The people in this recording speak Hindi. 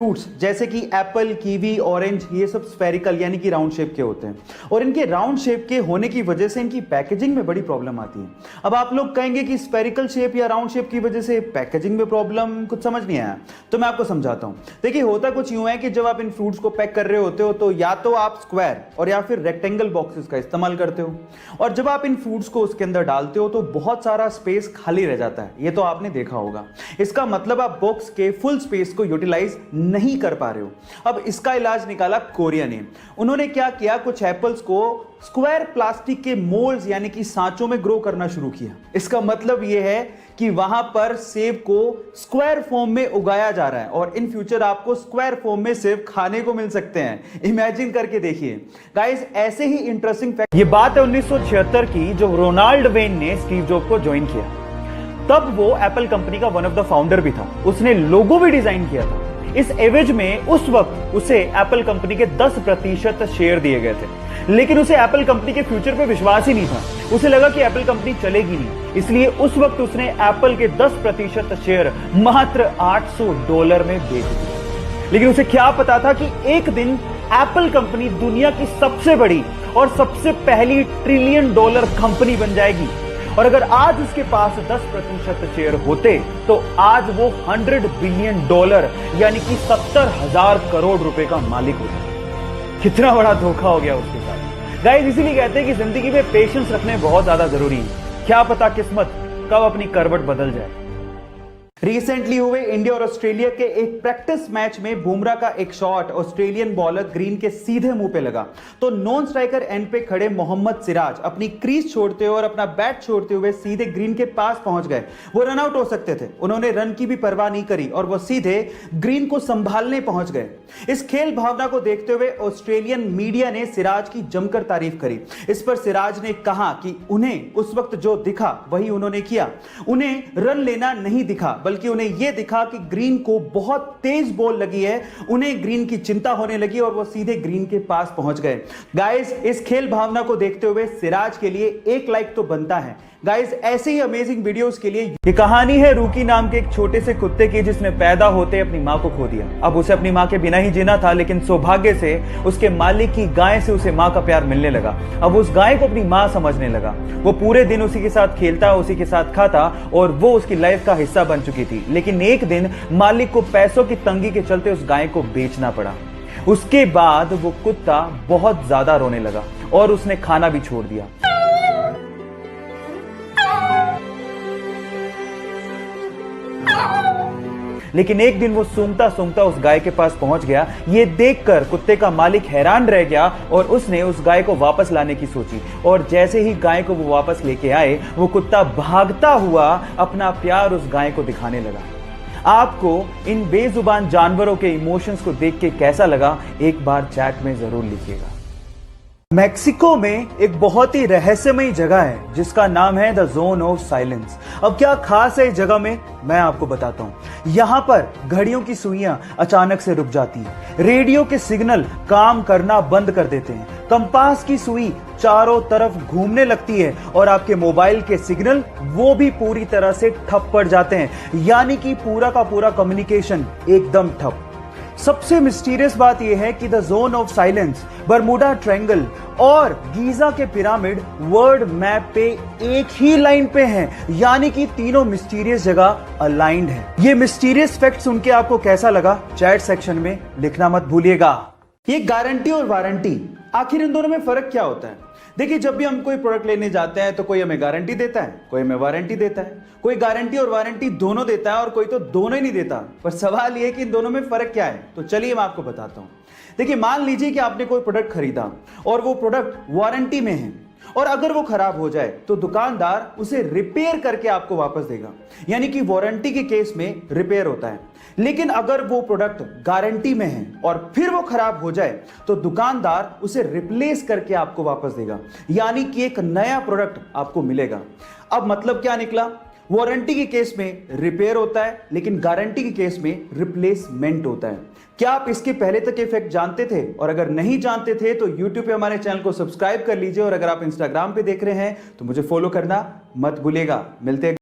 फ्रूट्स जैसे कि एप्पल, कीवी, ऑरेंज, ये सब स्फेरिकल यानी कि राउंड शेप के होते हैं और इनके राउंड शेप के होने की वजह से इनकी पैकेजिंग में बड़ी प्रॉब्लम आती है। अब आप लोग कहेंगे कि स्फेरिकल शेप या राउंड शेप की वजह से पैकेजिंग में प्रॉब्लम, कुछ समझ नहीं आया, तो मैं आपको समझाता हूं। देखिए, होता कुछ यूं है कि जब आप इन फ्रूट्स को पैक कर रहे होते हो तो या तो आप स्क्वायर और या फिर रेक्टेंगल बॉक्सेस का इस्तेमाल करते हो, और जब आप इन फ्रूट्स को उसके अंदर डालते हो तो बहुत सारा स्पेस खाली रह जाता है। ये तो आपने देखा होगा। इसका मतलब आप बॉक्स के फुल स्पेस को यूटिलाइज नहीं कर पा रहे हो। अब इसका इलाज निकाला कोरिया ने। उन्होंने क्या किया, कुछ एप्पल्स को स्क्वायर प्लास्टिक के मोल्ड्स यानी कि सांचों में ग्रो करना शुरू किया। इसका मतलब यह है कि वहां पर सेब को स्क्वायर फॉर्म में उगाया जा रहा है और इन फ्यूचर आपको स्क्वायर फॉर्म में सेब खाने को मिल सकते हैं। इमेजिन करके देखिए गाइस, ऐसे ही इंटरेस्टिंग फैक्ट। ये बात है 1976 की, जो रोनाल्ड वेन ने स्टीव जॉब को ज्वाइन किया। तब वो एप्पल कंपनी का वन ऑफ द फाउंडर भी था। उसने लोगो भी डिजाइन किया था। इस एवज में उस वक्त उसे एप्पल कंपनी के 10% शेयर दिए गए थे, लेकिन उसे एप्पल कंपनी के फ्यूचर पे विश्वास ही नहीं था। उसे लगा कि एप्पल कंपनी चलेगी नहीं, इसलिए उस वक्त उसने एप्पल के 10% शेयर मात्र $800 में बेच दिए। लेकिन उसे क्या पता था कि एक दिन एप्पल कंपनी दुनिया की सबसे बड़ी और सबसे पहली $1 ट्रिलियन कंपनी बन जाएगी। और अगर आज उसके पास 10% शेयर होते तो आज वो $100 बिलियन यानी कि 70,000 करोड़ रुपए का मालिक होता। कितना बड़ा धोखा हो गया उसके साथ। गाइस, इसीलिए कहते हैं कि जिंदगी में पेशेंस रखने बहुत ज्यादा जरूरी है। क्या पता किस्मत कब अपनी करवट बदल जाए। रिसेंटली हुए इंडिया और ऑस्ट्रेलिया के एक प्रैक्टिस मैच में बुमराह का एक शॉट ऑस्ट्रेलियन बॉलर ग्रीन के सीधे मुंह पे लगा तो नॉन स्ट्राइकर एंड पे खड़े मोहम्मद सिराज अपनी क्रीज छोड़ते हुए और अपना बैट छोड़ते हुए सीधे ग्रीन के पास पहुंच गए। वो रन आउट हो सकते थे, उन्होंने रन की भी परवाह नहीं करी और वो सीधे ग्रीन को संभालने पहुंच गए। इस खेल भावना को देखते हुए ऑस्ट्रेलियन मीडिया ने सिराज की जमकर तारीफ करी। इस पर सिराज ने कहा कि उन्हें उस वक्त जो दिखा वही उन्होंने किया। उन्हें रन लेना नहीं दिखा, बल्कि उन्हें यह दिखा कि ग्रीन को बहुत तेज बॉल लगी है। उन्हें ग्रीन की चिंता होने लगी और वो सीधे ग्रीन के पास पहुंच गए। गाइस, इस खेल भावना को देखते हुए सिराज के लिए 1 लाइक तो बनता है। गाइस, ऐसे ही अमेजिंग वीडियोस के लिए ये कहानी है रूकी नाम के एक छोटे से कुत्ते की, जिसने पैदा होते अपनी मां को खो दिया। अब उसे अपनी मां के बिना ही जीना था, लेकिन सौभाग्य से उसके मालिक की गाय से उसे मां का प्यार मिलने लगा। अब उस गाय को अपनी मां समझने लगा। वो पूरे दिन उसी के साथ खेलता, उसी के साथ खाता और वो उसकी लाइफ का हिस्सा बन चुकी थी। लेकिन एक दिन मालिक को पैसों की तंगी के चलते उस गाय को बेचना पड़ा। उसके बाद वो कुत्ता बहुत ज्यादा रोने लगा और उसने खाना भी छोड़ दिया। लेकिन एक दिन वो सूंघता सूंघता उस गाय के पास पहुंच गया। ये देखकर कुत्ते का मालिक हैरान रह गया और उसने उस गाय को वापस लाने की सोची। और जैसे ही गाय को वो वापस लेके आए, वो कुत्ता भागता हुआ अपना प्यार उस गाय को दिखाने लगा। आपको इन बेजुबान जानवरों के इमोशंस को देख के कैसा लगा, एक बार चैट में जरूर लिखिएगा। मैक्सिको में एक बहुत ही रहस्यमयी जगह है जिसका नाम है द जोन ऑफ साइलेंस। अब क्या खास है इस जगह में, मैं आपको बताता हूं। यहां पर घड़ियों की सुइयां अचानक से रुक जाती हैं, रेडियो के सिग्नल काम करना बंद कर देते हैं, कंपास की सुई चारों तरफ घूमने लगती है और आपके मोबाइल के सिग्नल वो भी पूरी तरह से ठप पड़ जाते हैं, यानी कि पूरा का पूरा कम्युनिकेशन एकदम ठप। सबसे मिस्टीरियस बात यह है कि the zone of silence, Bermuda triangle और गीजा के पिरामिड वर्ल्ड मैप पे एक ही लाइन पे हैं, यानी कि तीनों मिस्टीरियस जगह अलाइंड है। ये मिस्टीरियस फैक्ट सुन के आपको कैसा लगा, चैट सेक्शन में लिखना मत भूलिएगा। ये गारंटी और वारंटी, आखिर इन दोनों में फर्क क्या होता है? देखिए, जब भी हम कोई प्रोडक्ट लेने जाते हैं तो कोई हमें गारंटी देता है, कोई हमें वारंटी देता है। कोई गारंटी और वारंटी दोनों देता है और कोई तो दोनों ही नहीं देता। पर सवाल यह है कि इन दोनों में फर्क क्या है, तो चलिए मैं आपको बताता हूं। देखिए, मान लीजिए कि आपने कोई प्रोडक्ट खरीदा और वो प्रोडक्ट वारंटी में है, और अगर वो खराब हो जाए तो दुकानदार उसे रिपेयर करके आपको वापस देगा, यानी कि वारंटी के केस में रिपेयर होता है। लेकिन अगर वो प्रोडक्ट गारंटी में है और फिर वो खराब हो जाए तो दुकानदार उसे रिप्लेस करके आपको वापस देगा, यानी कि एक नया प्रोडक्ट आपको मिलेगा। अब मतलब क्या निकला, वारंटी के केस में रिपेयर होता है, लेकिन गारंटी के केस में रिप्लेसमेंट होता है। क्या आप इसके पहले तक इफेक्ट जानते थे? और अगर नहीं जानते थे तो YouTube पे हमारे चैनल को सब्सक्राइब कर लीजिए, और अगर आप Instagram पे देख रहे हैं तो मुझे फॉलो करना मत भूलिएगा। मिलते हैं।